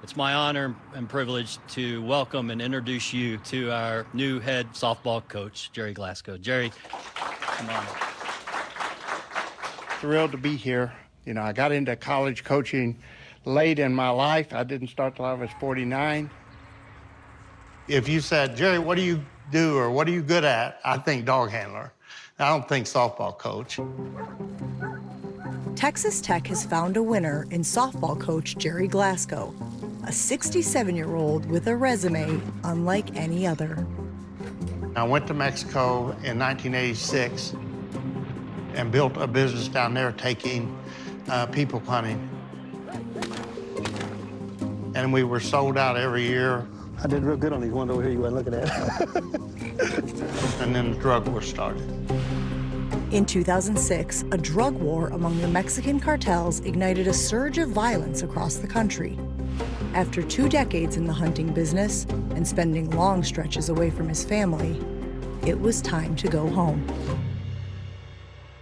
It's my honor and privilege to welcome and introduce you to our new head softball coach, Gerry Glasco. Gerry, come on. Thrilled to be here. You know, I got into college coaching late in my life. I didn't start till I was 49. If you said, Gerry, what do you do or what are you good at? I think dog handler. I don't think softball coach. Texas Tech has found a winner in softball coach Gerry Glasco, a 67-year-old with a resume unlike any other. I went to Mexico in 1986 and built a business down there taking people hunting. And we were sold out every year. I did real good on these ones over here you weren't looking at. And then the drug war started. In 2006, a drug war among the Mexican cartels ignited a surge of violence across the country. After 2 decades in the hunting business and spending long stretches away from his family, it was time to go home.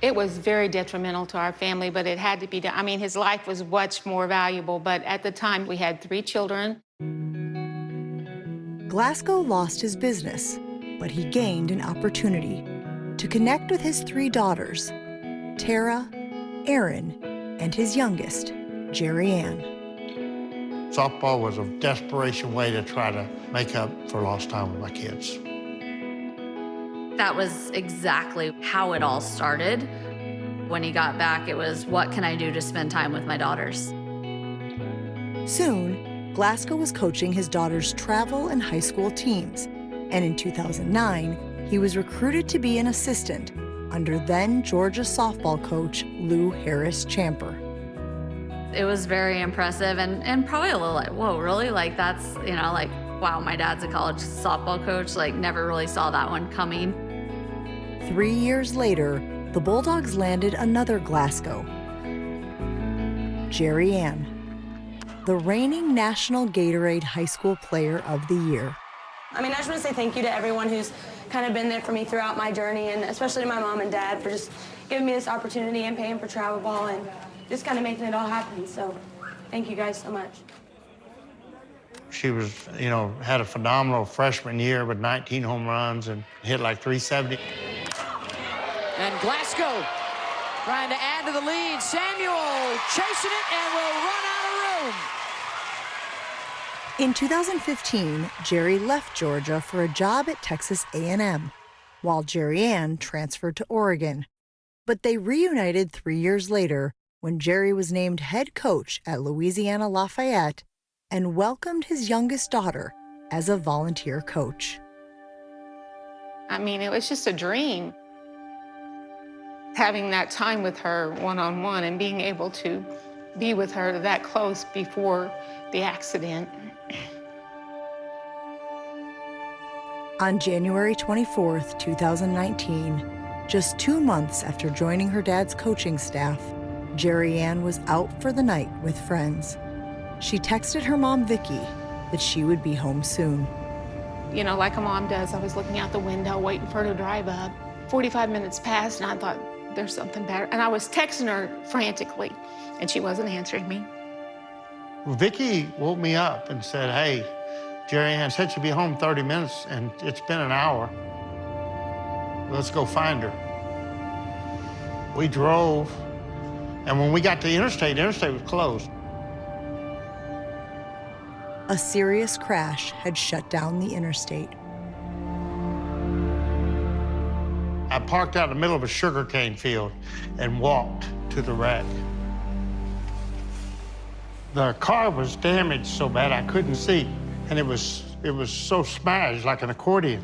It was very detrimental to our family, but it had to be done. I mean, his life was much more valuable, but at the time we had 3 children. Glasco lost his business, but he gained an opportunity to connect with his 3 daughters, Tara, Erin, and his youngest, Gerry Ann. Softball was a desperation way to try to make up for lost time with my kids. That was exactly how it all started. When he got back, it was, what can I do to spend time with my daughters? Soon, Glasco was coaching his daughters' travel and high school teams, and in 2009, he was recruited to be an assistant under then Georgia softball coach Lou Harris-Champer. It was very impressive and probably a little like, whoa, really? Like that's, you know, like, wow, my dad's a college softball coach. Like never really saw that one coming. 3 years later, the Bulldogs landed another Glasco, Gerry Ann, the reigning National Gatorade High School Player of the Year. I mean, I just want to say thank you to everyone who's kind of been there for me throughout my journey, and especially to my mom and dad for just giving me this opportunity and paying for travel ball and just kind of making it all happen. So thank you guys so much. She was, you know, had a phenomenal freshman year with 19 home runs and hit like 370. And Glasco trying to add to the lead. Samuel chasing it and will run out of room. In 2015, Gerry left Georgia for a job at Texas A&M, while Gerry Ann transferred to Oregon. But they reunited 3 years later when Gerry was named head coach at Louisiana Lafayette and welcomed his youngest daughter as a volunteer coach. I mean, it was just a dream. Having that time with her one-on-one and being able to be with her that close before the accident. On January 24th, 2019, just 2 months after joining her dad's coaching staff, Gerry Ann was out for the night with friends. She texted her mom, Vicki, that she would be home soon. You know, like a mom does, I was looking out the window waiting for her to drive up. 45 minutes passed and I thought, there's something better. And I was texting her frantically and she wasn't answering me. Vicki woke me up and said, hey, Gerry Ann said she'd be home 30 minutes and it's been an hour. Let's go find her. We drove, and when we got to the interstate was closed. A serious crash had shut down the interstate. I parked out in the middle of a sugarcane field and walked to the wreck. The car was damaged so bad I couldn't see, and it was so smashed like an accordion.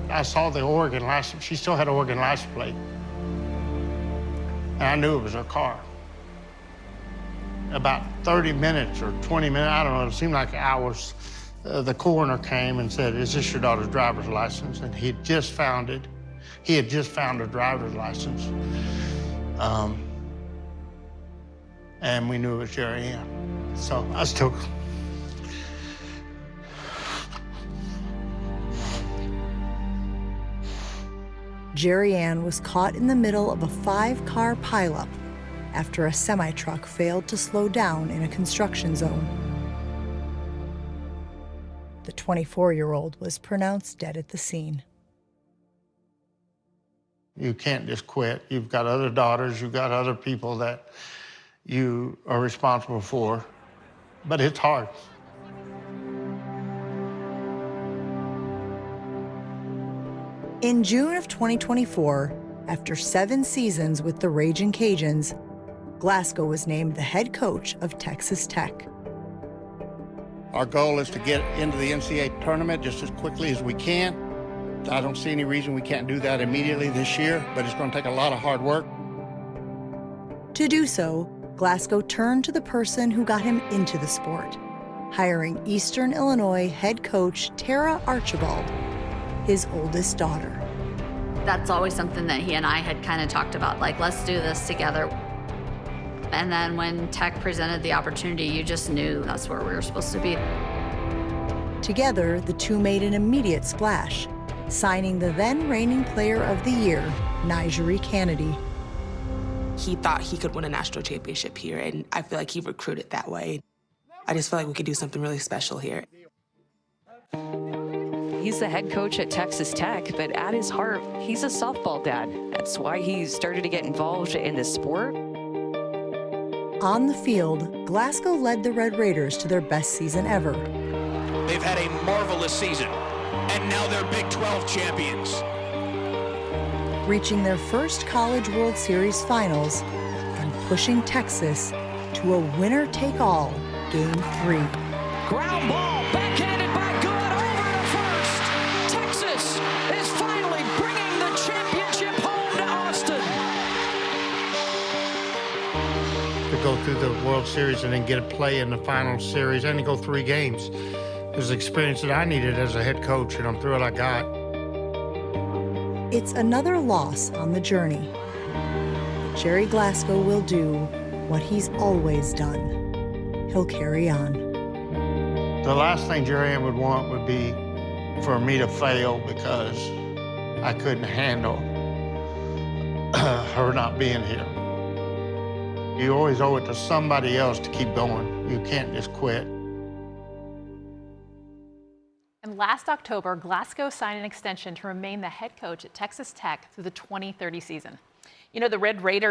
I saw the Oregon license. She still had an Oregon license plate. And I knew it was her car. About 30 minutes or 20 minutes, I don't know, it seemed like hours, the coroner came and said, is this your daughter's driver's license? And he had just found it. He had just found her driver's license. And we knew it was Gerry Ann. So I still... Gerry Ann was caught in the middle of a 5-car pileup after a semi-truck failed to slow down in a construction zone. The 24-year-old was pronounced dead at the scene. You can't just quit. You've got other daughters, you've got other people that you are responsible for, but it's hard. In June of 2024, after 7 seasons with the Ragin' Cajuns, Glasco was named the head coach of Texas Tech. Our goal is to get into the NCAA tournament just as quickly as we can. I don't see any reason we can't do that immediately this year, but it's going to take a lot of hard work. To do so, Glasco turned to the person who got him into the sport, hiring Eastern Illinois head coach Tara Archibald, his oldest daughter. That's always something that he and I had kind of talked about, like, let's do this together. And then when Tech presented the opportunity, you just knew that's where we were supposed to be. Together, the two made an immediate splash, signing the then reigning player of the year, Nigeri Kennedy. He thought he could win a national championship here, and I feel like he recruited that way. I just feel like we could do something really special here. He's the head coach at Texas Tech, but at his heart, he's a softball dad. That's why he started to get involved in the sport. On the field, Glasco led the Red Raiders to their best season ever. They've had a marvelous season, and now they're Big 12 champions. Reaching their first College World Series finals and pushing Texas to a winner-take-all Game 3. Ground ball, backhanded by Good, over to first. Texas is finally bringing the championship home to Austin. To go through the World Series and then get a play in the final series and to go 3 games is the experience that I needed as a head coach, and I'm thrilled I got. It's another loss on the journey. But Gerry Glasco will do what he's always done. He'll carry on. The last thing Gerry Ann would want would be for me to fail because I couldn't handle her not being here. You always owe it to somebody else to keep going. You can't just quit. And last October, Glasco signed an extension to remain the head coach at Texas Tech through the 2030 season. You know, the Red Raiders